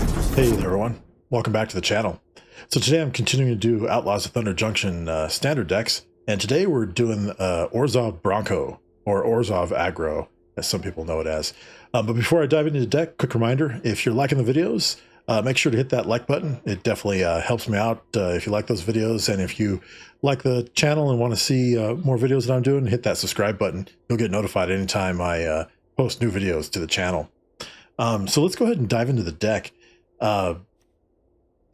Hey there everyone, welcome back to the channel. So today I'm continuing to do Outlaws of Thunder Junction standard decks, and today we're doing Orzhov Bronco, or Orzhov Aggro, as some people know it as. But before I dive into the deck, quick reminder, if you're liking the videos, make sure to hit that like button. It definitely helps me out if you like those videos, and if you like the channel and want to see more videos that I'm doing, hit that subscribe button. You'll get notified anytime I post new videos to the channel. So let's go ahead and dive into the deck. The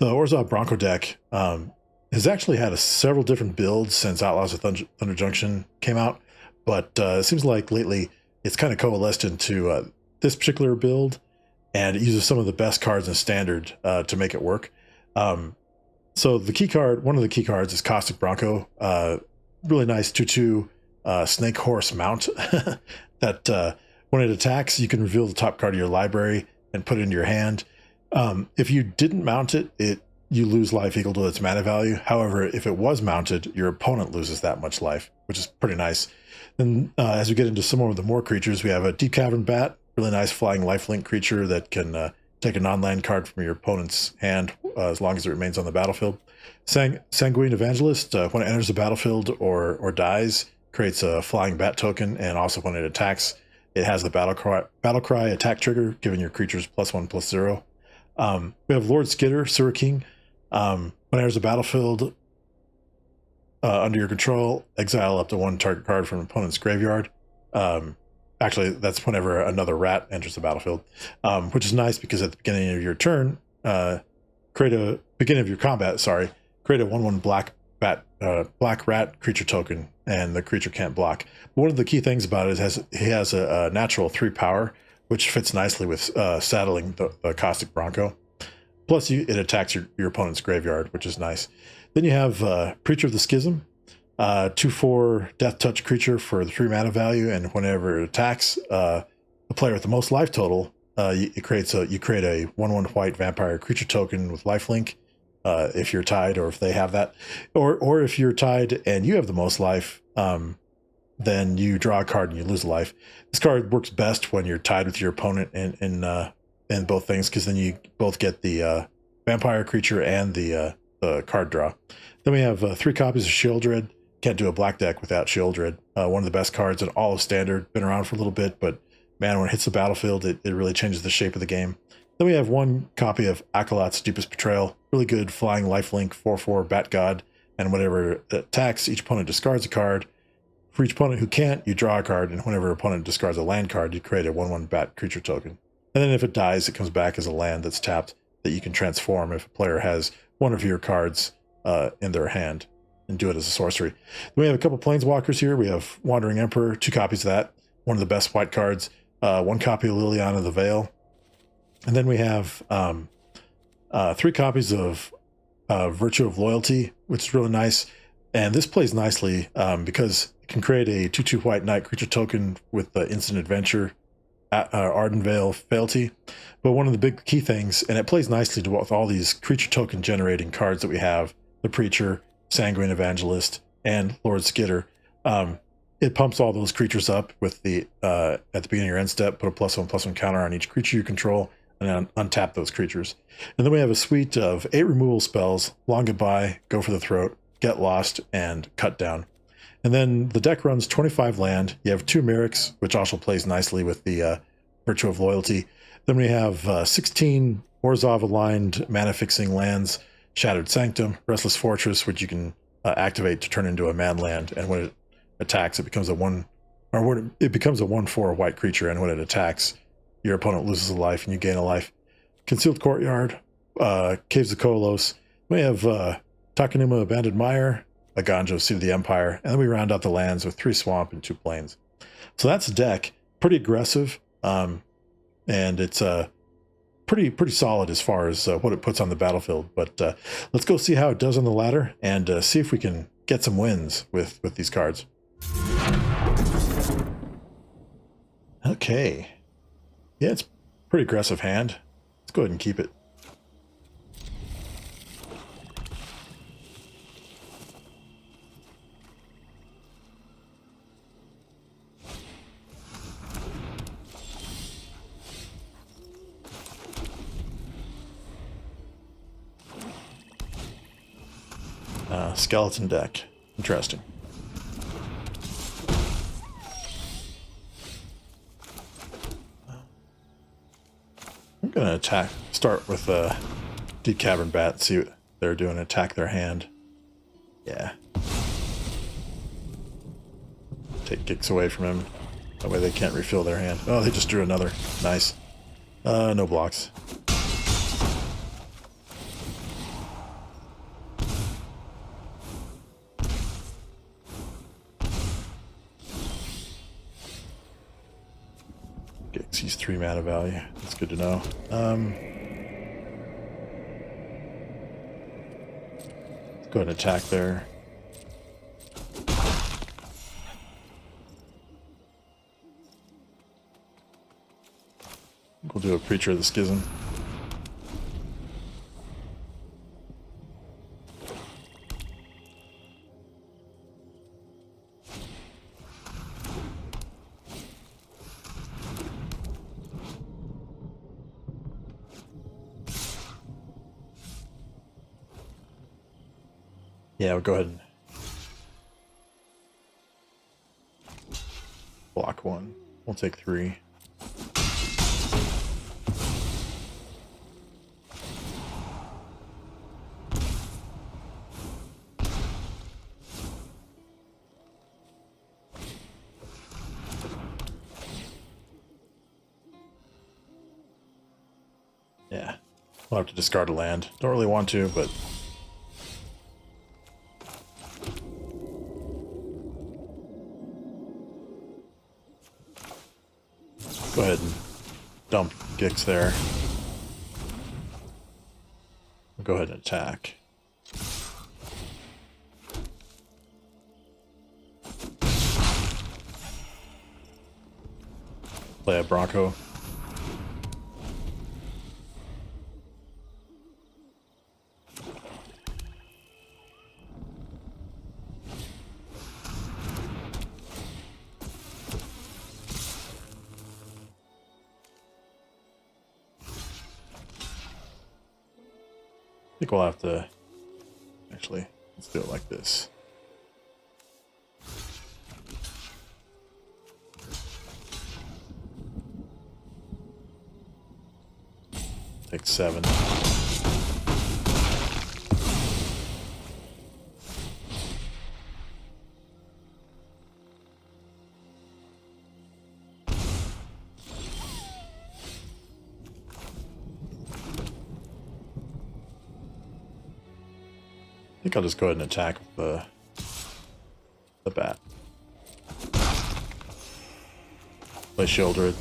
Orzhov Bronco deck has actually had several different builds since Outlaws of Thunder Junction came out, but it seems like lately it's kind of coalesced into this particular build, and it uses some of the best cards in Standard to make it work. So the key card, one of the key cards is Caustic Bronco, really nice 2/2 snake horse mount that when it attacks, you can reveal the top card of your library and put it into your hand. If you didn't mount it, you lose life equal to its mana value. However, if it was mounted, your opponent loses that much life, which is pretty nice. Then as we get into some of the more creatures, we have a Deep Cavern Bat, really nice flying lifelink creature that can take a non-land card from your opponent's hand as long as it remains on the battlefield. Sanguine Evangelist, when it enters the battlefield or dies, creates a flying bat token, and also when it attacks, it has the battle cry attack trigger, giving your creatures +1/+0. We have Lord Skitter, Sewer King. When enters the battlefield under your control, exile up to one target card from an opponent's graveyard. Actually, that's whenever another rat enters the battlefield, which is nice because at the beginning of your turn, beginning of your combat, create a 1/1 black rat creature token, and the creature can't block. But one of the key things about it is he has a natural 3 power, which fits nicely with saddling the Caustic Bronco. Plus, it attacks your opponent's graveyard, which is nice. Then you have Preacher of the Schism, 2/4 Death Touch creature for the 3 mana value, and whenever it attacks the player with the most life total, you create a 1/1 white vampire creature token with lifelink. If you're tied, or if they have that, or if you're tied and you have the most life, then you draw a card and you lose a life. This card works best when you're tied with your opponent in both things, because then you both get the vampire creature and the card draw. Then we have 3 copies of Shieldred. Can't do a black deck without Shieldred. One of the best cards in all of Standard. Been around for a little bit, but man, when it hits the battlefield, it really changes the shape of the game. Then we have 1 copy of Acolyte's Deepest Betrayal. Really good flying lifelink 4/4 Bat God, and whenever it attacks, each opponent discards a card. For each opponent who can't, you draw a card, and whenever an opponent discards a land card, you create a 1/1 bat creature token. And then if it dies, it comes back as a land that's tapped that you can transform if a player has one of your cards in their hand, and do it as a sorcery. Then we have a couple Planeswalkers here. We have Wandering Emperor, 2 copies of that, one of the best white cards, 1 copy of Liliana the Veil. And then we have 3 copies of Virtue of Loyalty, which is really nice. And this plays nicely because it can create a 2/2 white knight creature token with the Instant Adventure, Arden Veil Fealty. But one of the big key things, and it plays nicely to with all these creature token generating cards that we have, the Preacher, Sanguine Evangelist, and Lord Skitter. It pumps all those creatures up with the at the beginning of your end step, put a +1/+1 counter on each creature you control, and then untap those creatures. And then we have a suite of 8 removal spells: Long Goodbye, Go for the Throat, Get Lost, and Cut Down. And then the deck runs 25 land. You have 2 Merrics, which also plays nicely with the Virtue of Loyalty. Then we have 16 Orzhov aligned mana fixing lands: Shattered Sanctum, Restless Fortress, which you can activate to turn into a man land, and when it attacks, it becomes a 1/4 white creature, and when it attacks, your opponent loses a life and you gain a life. Concealed Courtyard, Caves of Kolos. We have Takanuma Abandoned Mire, Aganjo Seat of the Empire, and then we round out the lands with 3 Swamp and 2 Plains. So that's the deck. Pretty aggressive, and it's pretty solid as far as what it puts on the battlefield. But let's go see how it does on the ladder, and see if we can get some wins with these cards. Okay. Yeah, it's a pretty aggressive hand. Let's go ahead and keep it. Skeleton deck. Interesting. I'm gonna start with a Deep Cavern Bat, see what they're doing, attack their hand. Yeah. Take Gix away from him. That way they can't refill their hand. Oh, they just drew another. Nice. No blocks. Gix, he's 3 mana value. That's good to know. Let's go ahead and attack there. We'll do a Preacher of the Schism. Yeah, we'll go ahead and block 1. We'll take 3. Yeah, we'll have to discard a land. Don't really want to, but go ahead and dump Gix there. We'll go ahead and attack. Play a Bronco. I think we'll have to, actually, let's do it like this. Take 7. I think I'll just go ahead and attack with the bat. Play Shieldred.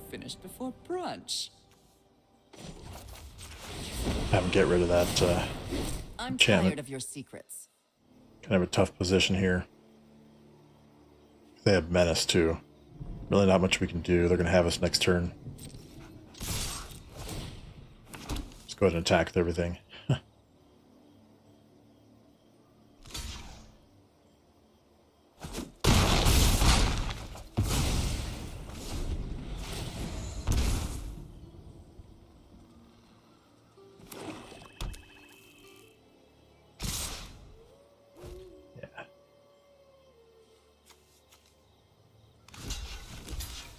Finished before brunch. Have him get rid of that I'm enchantment. tired of your secrets. Kind of a tough position here. They have Menace too. Really not much we can do. They're going to have us next turn. Let's go ahead and attack with everything.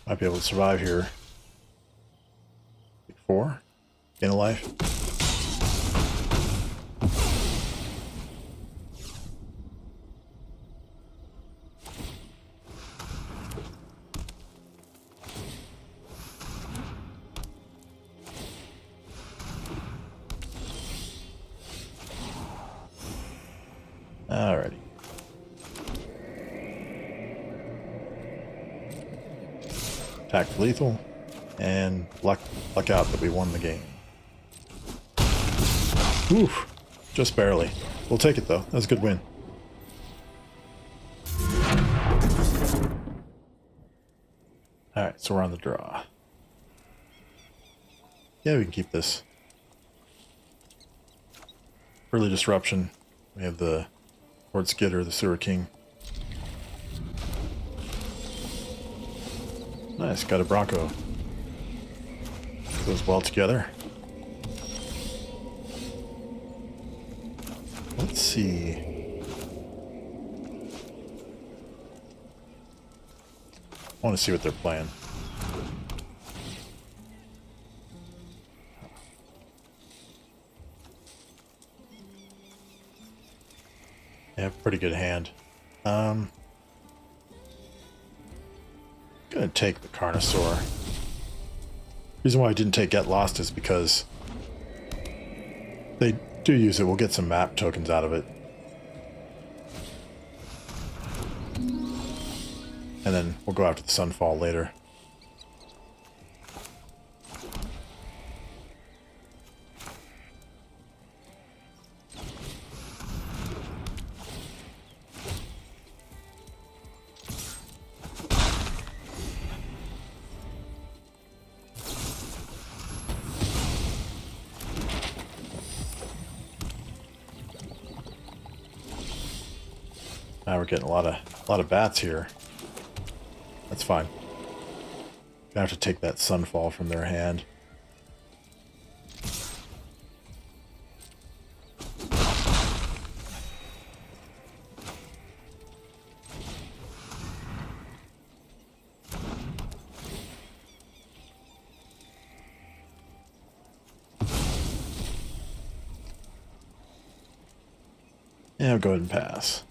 Might be able to survive here. 4 in a life. Alrighty. Attack for lethal, and luck out that we won the game. Oof, just barely. We'll take it though. That's a good win. Alright, so we're on the draw. Yeah, we can keep this. Early disruption. We have the Horde Skidder, the Sewer King. Nice, got a Bronco. Goes well together. Let's see. I want to see what they're playing. Yeah, pretty good hand. Gonna take the Carnosaur. Reason why I didn't take Get Lost is because they do use it. We'll get some map tokens out of it. And then we'll go after the Sunfall later. Now we're getting a lot of bats here. That's fine. Gonna have to take that Sunfall from their hand. Yeah, I'll go ahead and pass.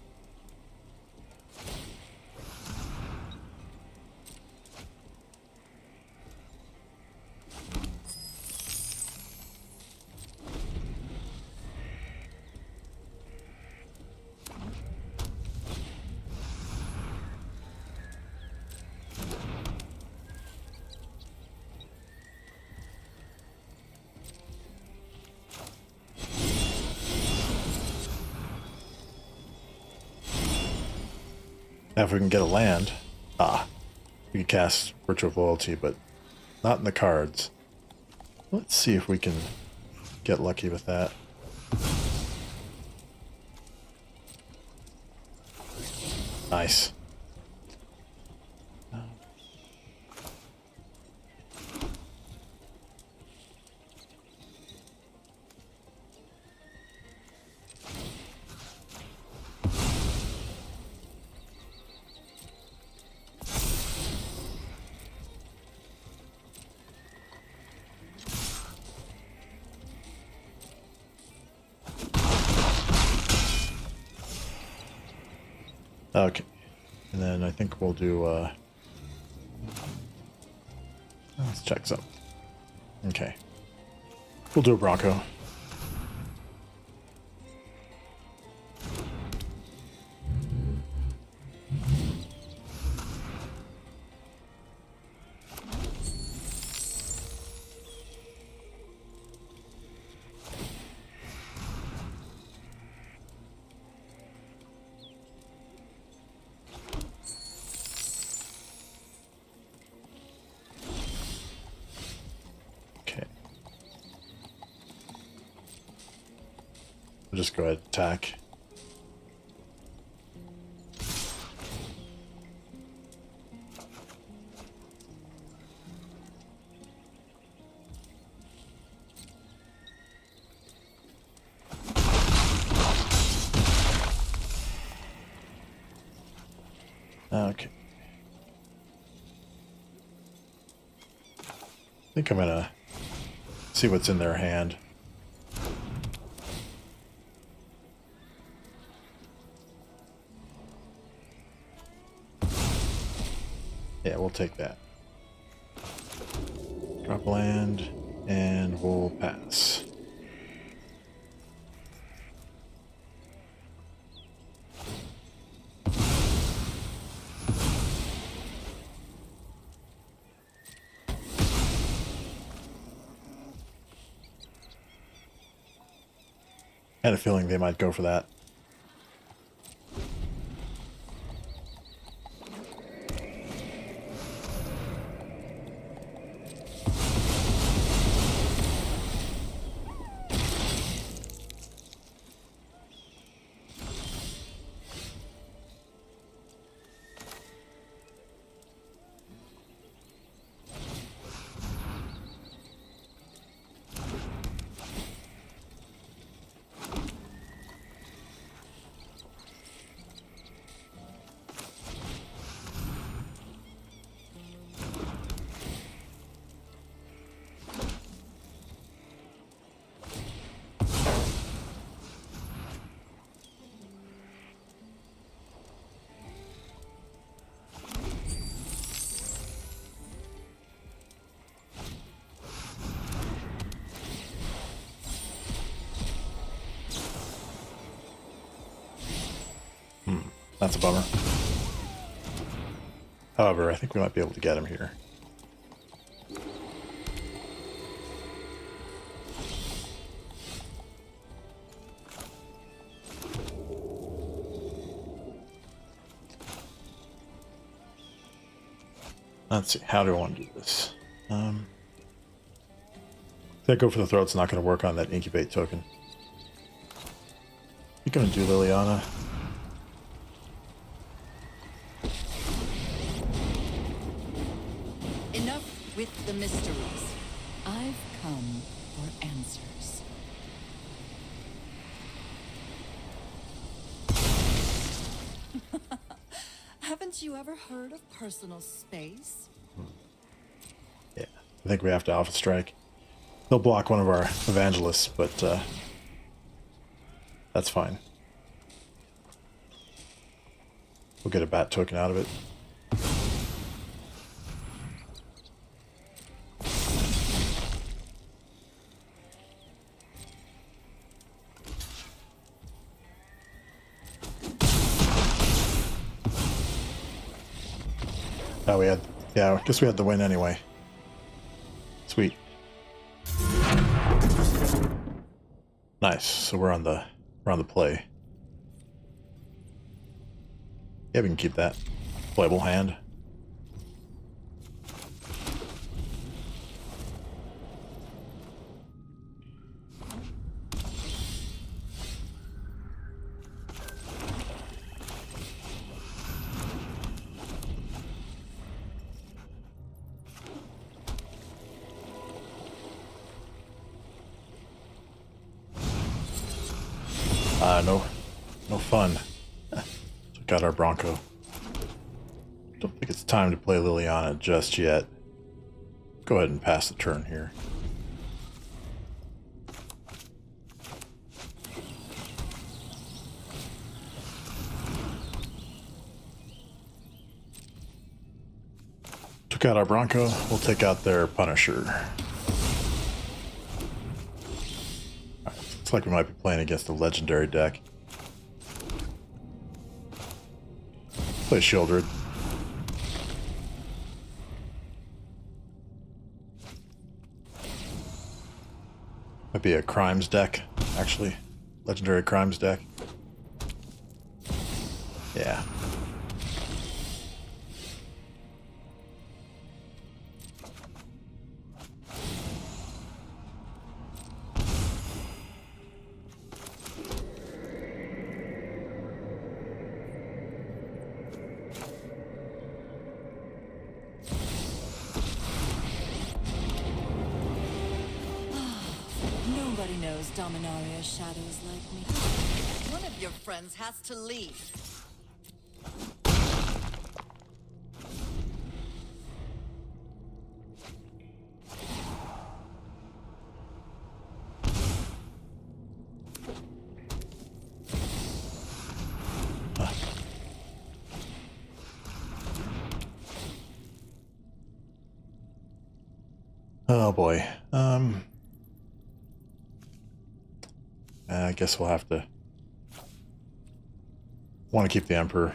Now if we can get a land, we can cast Virtue of Loyalty, but not in the cards. Let's see if we can get lucky with that. Nice. Okay, and then I think we'll do, let's check some. Okay, we'll do a Bronco. We'll just go ahead and attack. Okay. I think I'm gonna See what's in their hand. Yeah, we'll take that. Drop land, and we'll pass. I had a feeling they might go for that. That's a bummer. However, I think we might be able to get him here. Let's see, how do I want to do this? That go for the throat's not going to work on that incubate token. You're going to do Liliana. Enough with the mysteries. I've come for answers. Haven't you ever heard of personal space? Yeah, I think we have to Alpha Strike. They'll block one of our evangelists, but that's fine. We'll get a bat token out of it. Oh, we had, yeah, I guess we had the win anyway. Sweet. Nice. So we're on the play. Yeah, we can keep that. Playable hand. No fun. Got our Bronco. Don't think it's time to play Liliana just yet. Go ahead and pass the turn here. Took out our Bronco. We'll take out their Punisher. Looks like we might be playing against a legendary deck. Play Shieldred. Might be a Crimes deck, actually. Legendary Crimes deck. Yeah. Nobody knows Dominaria's shadows like me. One of your friends has to leave. Oh boy. I guess we'll have to want to keep the Emperor.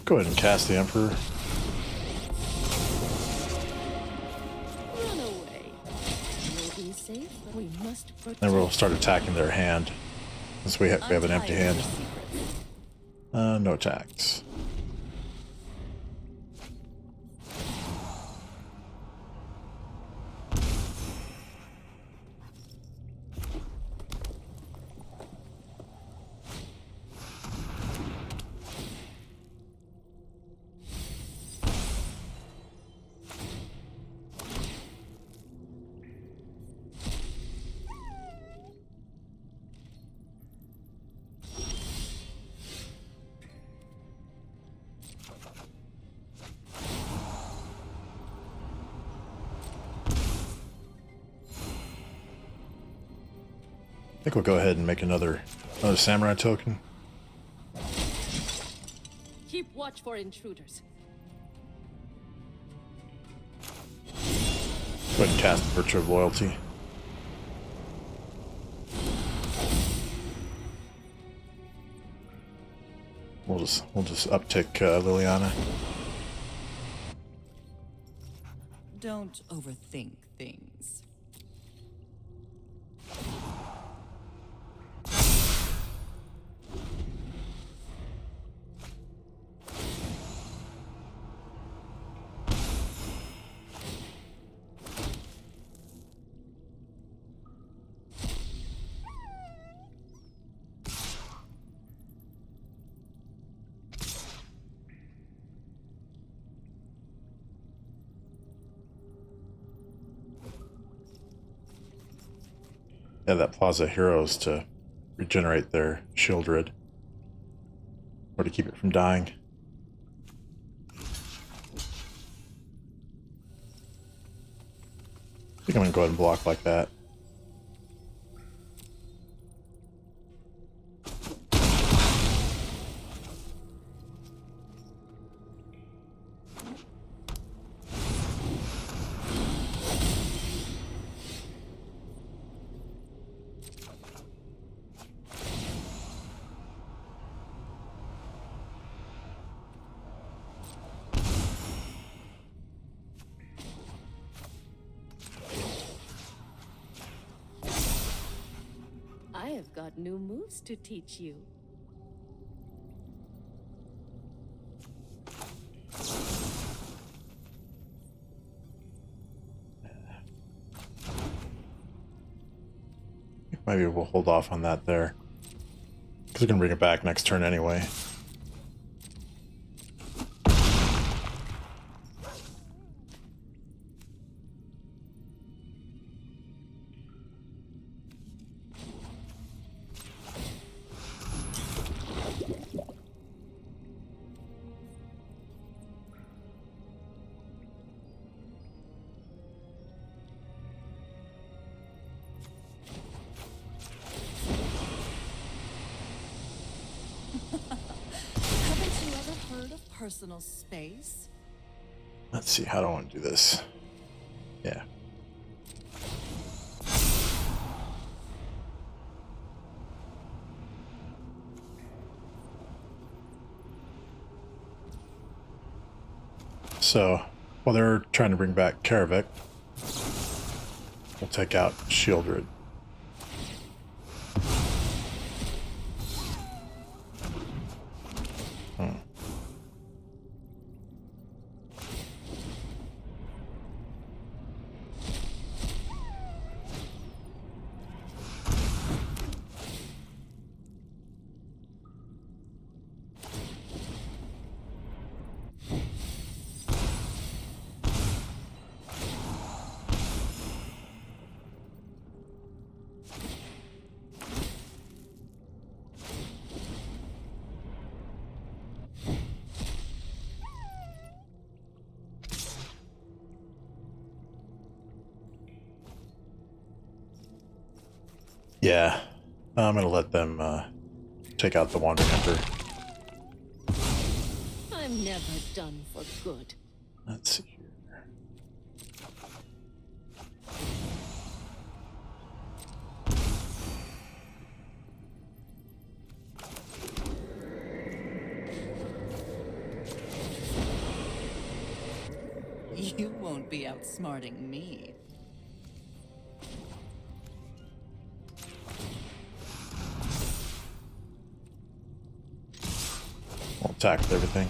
Go ahead and cast the Emperor. Run away. You'll be safe, but we must protect. Then we'll start attacking their hand. Since we have an empty hand. No attacks. I think we'll go ahead and make another samurai token. Keep watch for intruders. Go ahead and cast Virtue of Loyalty. We'll just uptick Liliana. Don't overthink things. Yeah, that Plaza Heroes to regenerate their Shieldred. Or to keep it from dying. I think I'm going to go ahead and block like that. I have got new moves to teach you. Maybe we'll hold off on that there. Because we're going to bring it back next turn anyway. Haven't you ever heard of personal space? Let's see, how do I want to do this? Yeah. So, while they're trying to bring back Karavik, we'll take out Shieldred. Yeah, I'm gonna let them take out the Wandering Hunter. I'm never done for good. Let's see here. You won't be outsmarting me. We'll attack with everything.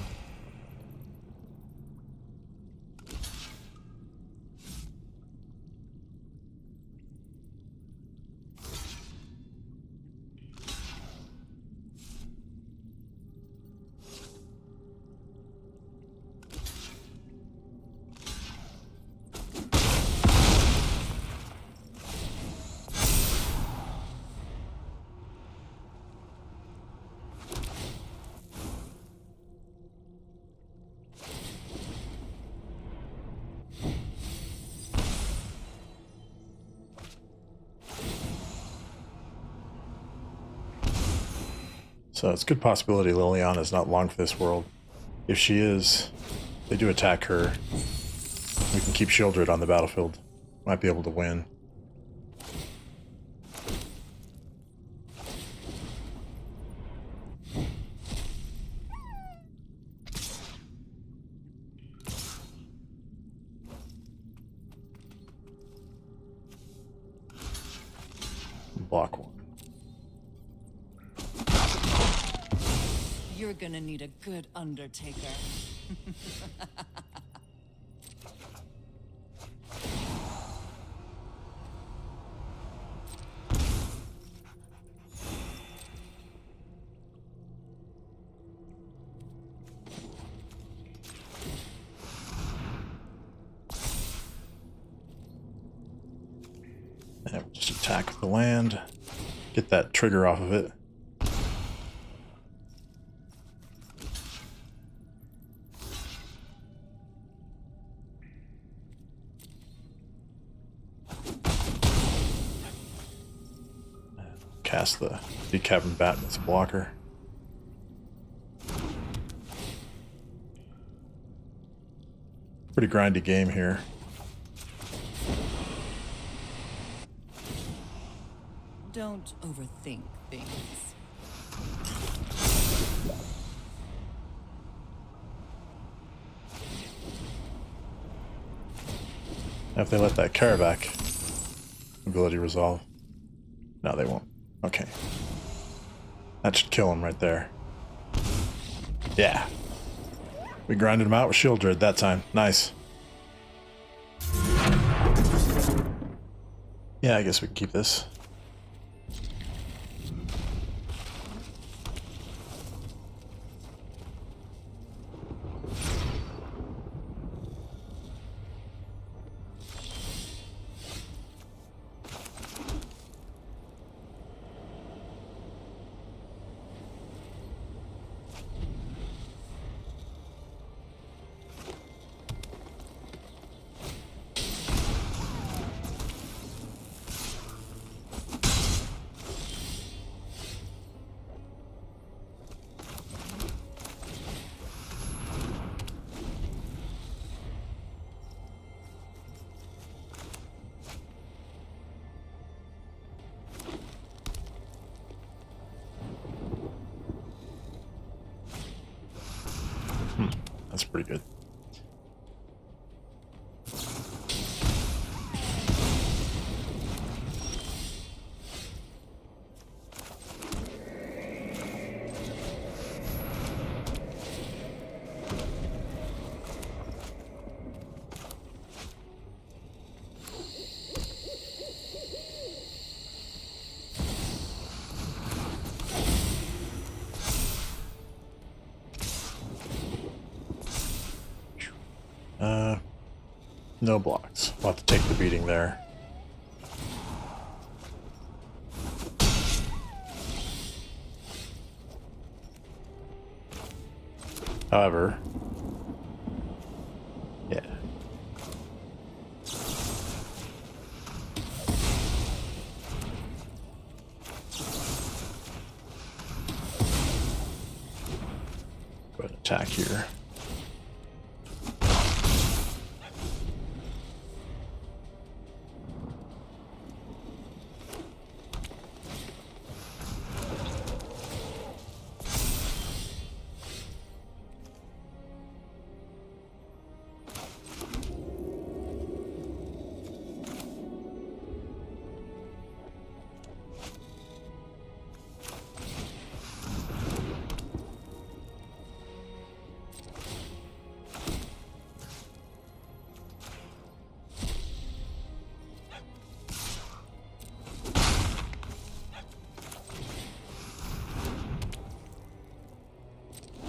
So it's a good possibility Liliana is not long for this world. If she is, they do attack her. We can keep Shieldred on the battlefield. Might be able to win. Block one. You're gonna need a good Undertaker. And we'll just attack with the land. Get that trigger off of it. Cast the Decavern Baton as a blocker. Pretty grindy game here. Don't overthink things. If they let that Karavak ability resolve. No, they won't. Okay. That should kill him right there. Yeah. We grinded him out with Shieldred that time. Nice. Yeah, I guess we can keep this. That's pretty good. No blocks. We'll have to take the beating there. However, yeah. attack here.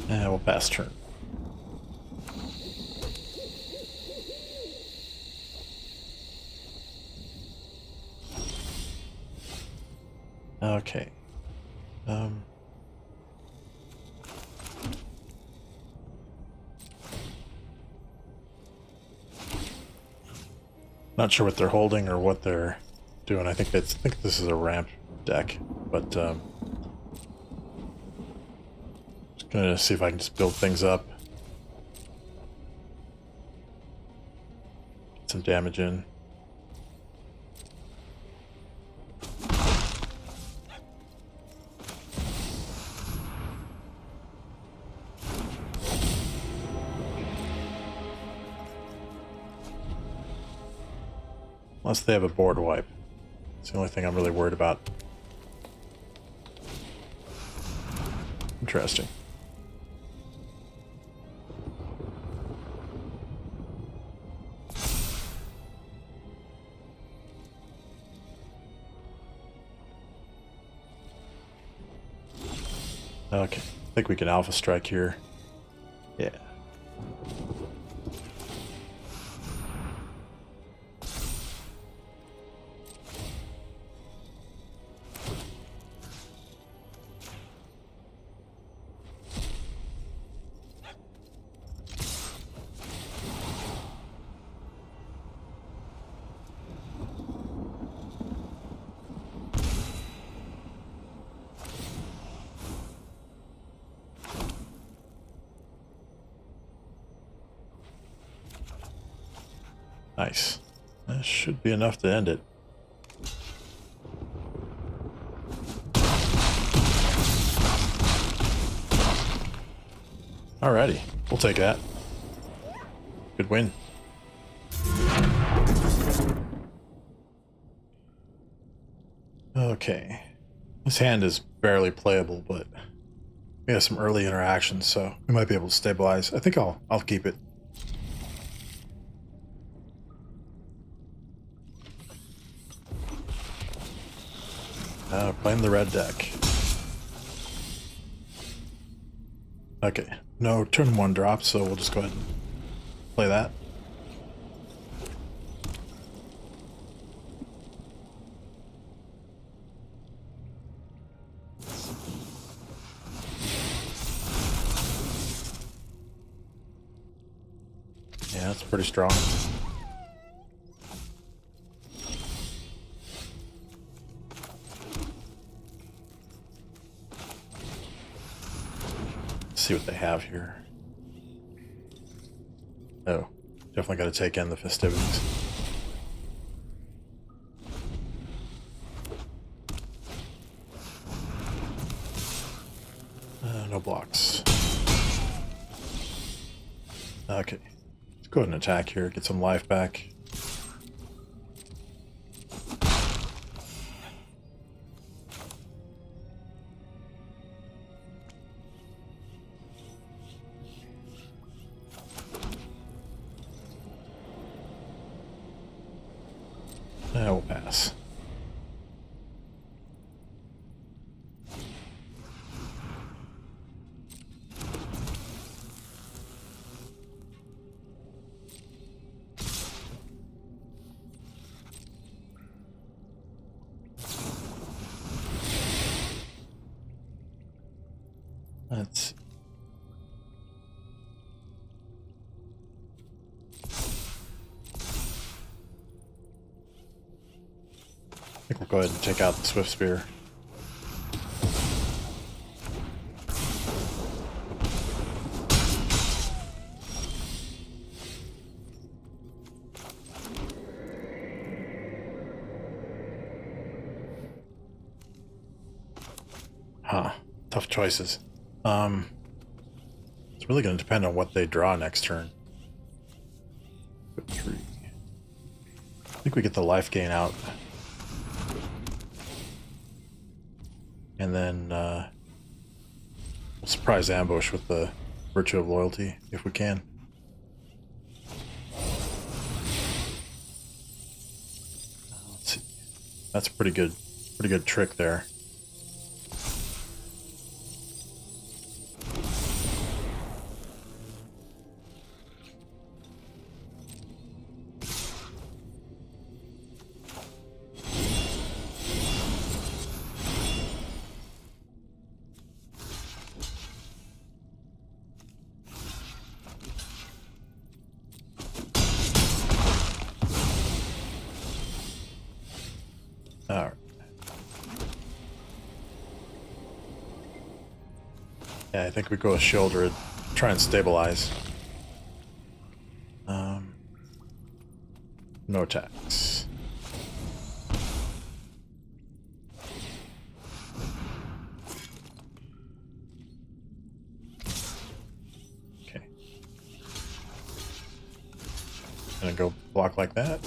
And we'll pass turn. Okay. Not sure what they're holding or what they're doing. I think this is a ramp deck, but just gonna see if I can just build things up. Get some damage in. Unless they have a board wipe. It's the only thing I'm really worried about. Interesting. Okay, I think we can alpha strike here. Yeah. Nice. That should be enough to end it. Alrighty, we'll take that. Good win. Okay. This hand is barely playable, but we have some early interactions, so we might be able to stabilize. I think I'll keep it. Playing the red deck. Okay, no turn 1 drop, so we'll just go ahead and play that. Yeah, that's pretty strong. See what they have here. Oh, definitely got to take in the festivities. No blocks. Okay, let's go ahead and attack here, get some life back. We'll pass. Let's I think we'll go ahead and take out the Swift Spear. Huh. Tough choices. It's really going to depend on what they draw next turn. Put 3. I think we get the life gain out. And then we'll surprise ambush with the Virtue of Loyalty if we can. Let's see. That's a pretty good trick there. All right. Yeah, I think we go with Shieldred, try and stabilize. No attacks. Okay. Gonna go block like that.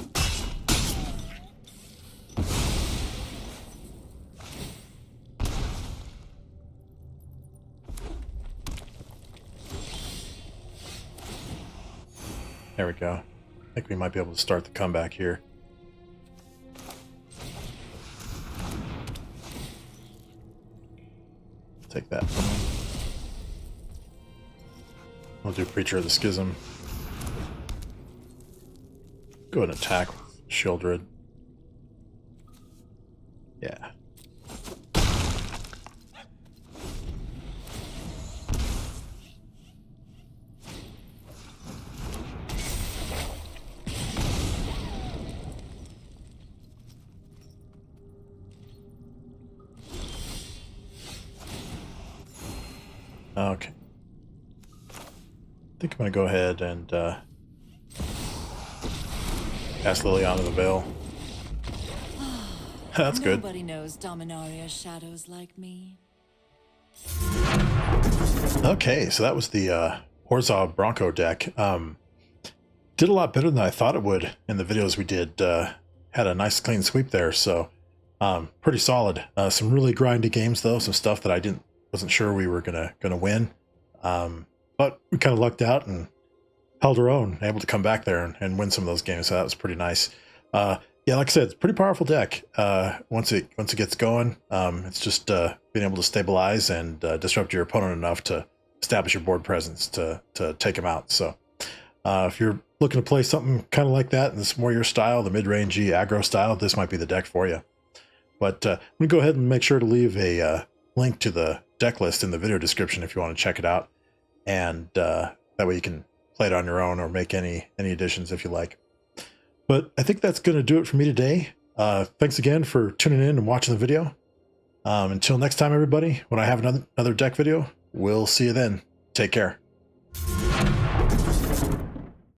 There we go. I think we might be able to start the comeback here. Take that from him. We'll do Preacher of the Schism. Go ahead and attack with Shieldred. Yeah. Okay. I think I'm going to go ahead and pass Liliana the Veil. That's good. Nobody knows Dominaria shadows like me. Okay, so that was the Orzhov Bronco deck. Did a lot better than I thought it would in the videos we did. Had a nice clean sweep there, so pretty solid. Some really grindy games though, some stuff that I wasn't sure we were gonna win. But we kind of lucked out and held our own, able to come back there and win some of those games. So that was pretty nice. Yeah, like I said, it's a pretty powerful deck. Once it gets going, it's just being able to stabilize and disrupt your opponent enough to establish your board presence to take them out. So if you're looking to play something kind of like that, and it's more your style, the mid-rangey aggro style, this might be the deck for you. But I'm gonna go ahead and make sure to leave a link to the deck list in the video description if you want to check it out, and that way you can play it on your own or make any additions if you like. But I think that's going to do it for me today. Thanks again for tuning in and watching the video. Until next time, everybody, when I have another deck video, we'll see you then. Take care.